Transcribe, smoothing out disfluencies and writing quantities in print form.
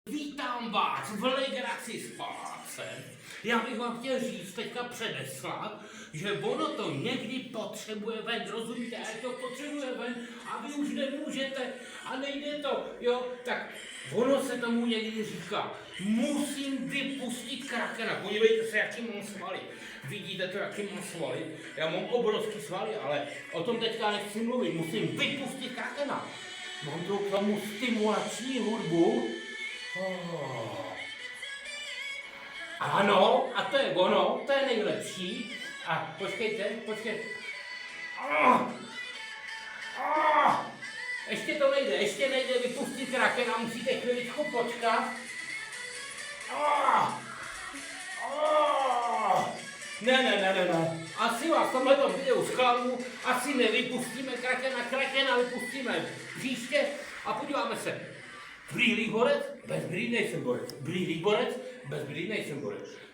Vítám vás v legraci spáce. Já bych vám chtěl říct, teďka předeslat, že ono to někdy potřebuje ven, rozumíte, a to potřebuje ven a vy už nemůžete a nejde to, jo, tak ono se tomu někdy říká, musím vypustit krakena, podívejte se, jaký mám svaly, vidíte to, jaký mám svaly, já mám obrovský svaly, ale o tom teďka nechci mluvit, musím vypustit krakena, mám tu k tomu stimulační hudbu. Ano, a to je ono, to je nejlepší. A počkejte. Ještě to nejde, vypustit krakena, musíte chviličku počkat. Ne. Asi vás v tomhletom videu zklamu, asi nevypustíme krakena vypustíme příště a podíváme se. Brýlí borec, bez brýlí nejsem borec. Brýlí borec, bez brýlí nejsem borec.